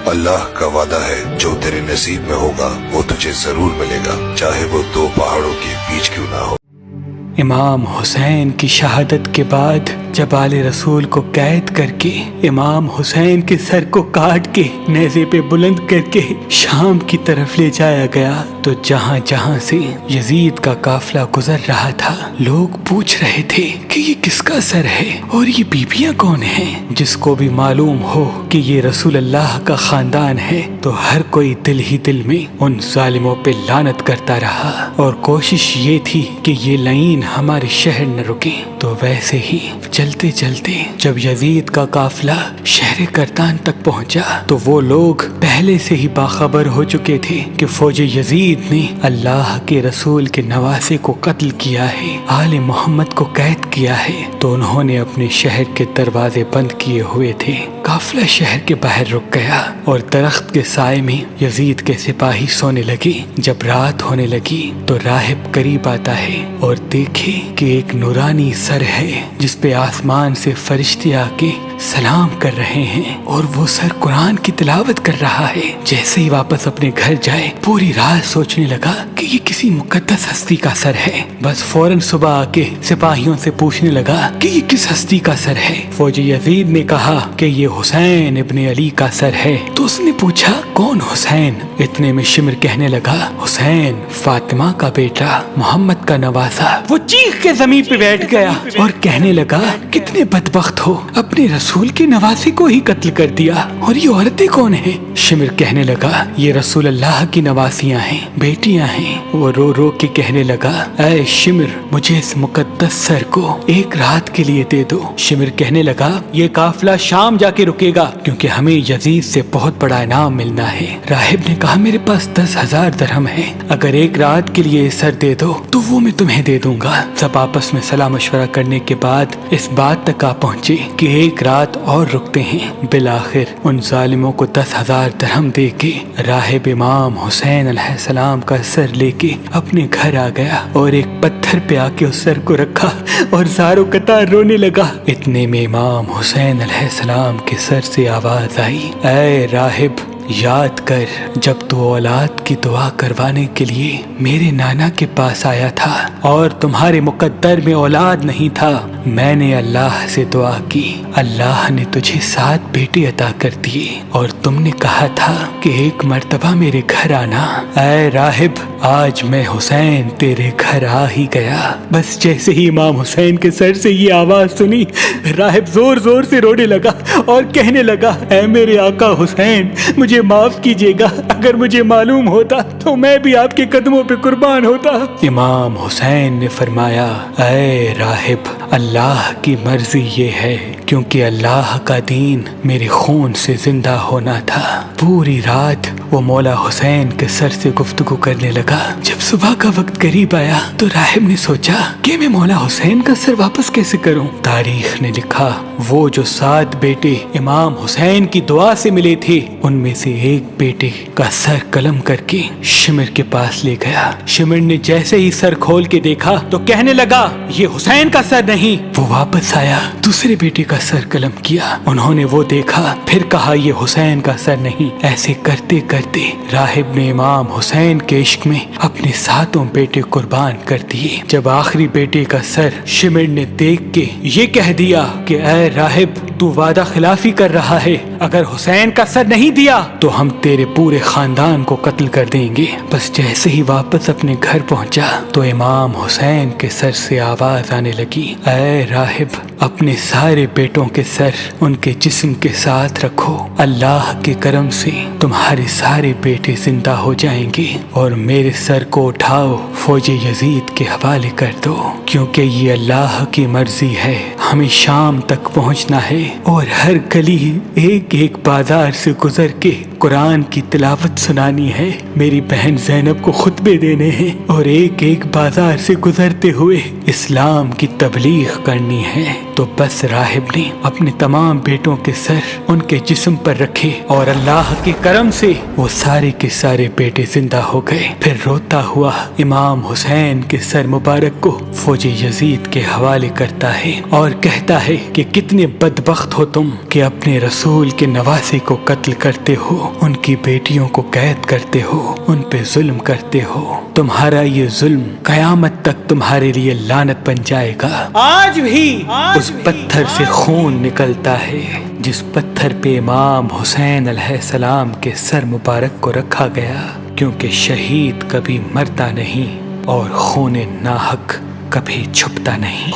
اللہ کا وعدہ ہے جو تیرے نصیب میں ہوگا وہ تجھے ضرور ملے گا، چاہے وہ دو پہاڑوں کے بیچ کیوں نہ ہو۔ امام حسین کی شہادت کے بعد جب آل رسول کو قید کر کے امام حسین کے سر کو کاٹ کے نیزے پہ بلند کر کے شام کی طرف لے جایا گیا تو جہاں جہاں سے یزید کا قافلہ گزر رہا تھا لوگ پوچھ رہے تھے کہ یہ کس کا سر ہے اور یہ بیبیاں کون ہیں۔ جس کو بھی معلوم ہو کہ یہ رسول اللہ کا خاندان ہے تو ہر کوئی دل ہی دل میں ان ظالموں پہ لعنت کرتا رہا اور کوشش یہ تھی کہ یہ لعین ہمارے شہر نہ رکے۔ تو ویسے ہی چلتے چلتے جب یزید کا قافلہ شہر کرتان تک پہنچا تو وہ لوگ پہلے سے ہی باخبر ہو چکے تھے کہ فوج یزید نے اللہ کے رسول کے نواسے کو قتل کیا ہے، آل محمد کو قید کیا ہے، تو انہوں نے اپنے شہر کے دروازے بند کیے ہوئے تھے۔ قافلہ شہر کے باہر رک گیا اور درخت کے سائے میں یزید کے سپاہی سونے لگے۔ جب رات ہونے لگی تو راہب قریب آتا ہے اور دیکھے کہ ایک نورانی سر ہے جس پہ آسمان سے فرشتے آ کے سلام کر رہے ہیں اور وہ سر قرآن کی تلاوت کر رہا ہے۔ جیسے ہی واپس اپنے گھر جائے پوری رات سوچنے لگا کہ یہ کسی مقدس ہستی کا سر ہے۔ بس فوراً صبح آ کے سپاہیوں سے پوچھنے لگا کہ یہ کس ہستی کا سر ہے۔ فوج یزید نے کہا کہ یہ حسین ابن علی کا سر ہے۔ تو اس نے پوچھا کون حسین؟ اتنے میں شمر کہنے لگا حسین فاطمہ کا بیٹا، محمد کا نواسا۔ وہ چیخ کے زمین پہ بیٹھ گیا اور کہنے لگا کتنے بدبخت ہو، اپنے رسول کے نواسے کو ہی قتل کر دیا، اور یہ عورتیں کون ہیں؟ شمر کہنے لگا یہ رسول اللہ کی نواسیاں ہیں، بیٹیاں ہیں۔ وہ رو رو کے کہنے لگا اے شمر مجھے اس مقدس سر کو ایک رات کے لیے دے دو۔ شمر کہنے لگا یہ قافلہ شام جا کے رکے گا کیونکہ ہمیں یزید سے بہت بڑا انعام ملنا ہے۔ راہب نے کہا میرے پاس 10,000 درہم ہے، اگر ایک رات کے لیے سر دے دو تو وہ میں تمہیں دے دوں گا۔ سب آپس میں صلاح مشورہ کرنے کے بعد اس بات تک آ پہنچے کہ ایک رات اور رکتے ہیں۔ بالآخر ان ظالموں کو 10,000 درہم دے کے راہب امام حسین علیہ السلام کا سر لے کے اپنے گھر آ گیا اور ایک پتھر پہ آ کے اس سر کو رکھا اور زاروں قطار رونے لگا۔ اتنے میں امام حسین علیہ السلام کے سر سے آواز آئی اے راہب یاد کر جب تو اولاد کی دعا کروانے کے لیے میرے نانا کے پاس آیا تھا اور تمہارے مقدر میں اولاد نہیں تھا، میں نے اللہ سے دعا کی، اللہ نے تجھے 7 بیٹے عطا کر دیے اور تم نے کہا تھا کہ ایک مرتبہ میرے گھر آنا۔ اے راہب آج میں حسین تیرے گھر آ ہی گیا۔ بس جیسے ہی امام حسین کے سر سے یہ آواز سنی راہب زور زور سے رونے لگا اور کہنے لگا اے میرے آقا حسین مجھے معاف کیجیے گا، اگر مجھے معلوم ہوتا تو میں بھی آپ کے قدموں پہ قربان ہوتا۔ امام حسین نے فرمایا اے راہب اللہ کی مرضی یہ ہے کیونکہ اللہ کا دین میرے خون سے زندہ ہونا تھا۔ پوری رات وہ مولا حسین کے سر سے گفتگو کرنے لگا۔ جب صبح کا وقت قریب آیا تو راہب نے سوچا کہ میں مولا حسین کا سر واپس کیسے کروں۔ تاریخ نے لکھا وہ جو 7 بیٹے امام حسین کی دعا سے ملے تھے ان میں سے ایک بیٹے کا سر قلم کر کے شمر کے پاس لے گیا۔ شمر نے جیسے ہی سر کھول کے دیکھا تو کہنے لگا یہ حسین کا سر نہیں۔ وہ واپس آیا، دوسرے بیٹے کا سر قلم کیا، انہوں نے وہ دیکھا، پھر کہا یہ حسین کا سر نہیں۔ ایسے کرتے کرتے راہب نے امام حسین کے عشق میں اپنے 7 بیٹے قربان کر دیے۔ جب آخری بیٹے کا سر شمر نے دیکھ کے یہ کہہ دیا کہ اے راہب تو وعدہ خلافی کر رہا ہے، اگر حسین کا سر نہیں دیا تو ہم تیرے پورے خاندان کو قتل کر دیں گے۔ بس جیسے ہی واپس اپنے گھر پہنچا تو امام حسین کے سر سے آواز آنے لگی اے راہب اپنے سارے بیٹوں کے سر ان کے جسم کے ساتھ رکھو، اللہ کے کرم سے تمہارے سارے بیٹے زندہ ہو جائیں گے، اور میرے سر کو اٹھاؤ فوج یزید کے حوالے کر دو، کیونکہ یہ اللہ کی مرضی ہے، ہمیں شام تک پہنچنا ہے اور ہر گلی ایک ایک بازار سے گزر کے قرآن کی تلاوت سنانی ہے، میری بہن زینب کو خطبے دینے ہیں اور ایک ایک بازار سے گزرتے ہوئے اسلام کی تبلیغ کرنی ہے، تو بس راہب نے اپنے تمام بیٹوں کے سر ان کے جسم پر رکھے اور اللہ کے کرم سے وہ سارے کے سارے بیٹے زندہ ہو گئے۔ پھر روتا ہوا امام حسین کے سر مبارک کو فوج یزید کے حوالے کرتا ہے اور کہتا ہے کہ کتنے بدبخت ہو تم کہ اپنے رسول کے نواسے کو قتل کرتے ہو، ان کی بیٹیوں کو قید کرتے ہو، ان پہ ظلم کرتے ہو۔ تمہارا یہ ظلم قیامت تک تمہارے لیے لعنت بن جائے گا۔ آج بھی اس پتھر سے خون نکلتا ہے جس پتھر پہ امام حسین علیہ السلام کے سر مبارک کو رکھا گیا، کیونکہ شہید کبھی مرتا نہیں اور خون ناحق کبھی چھپتا نہیں۔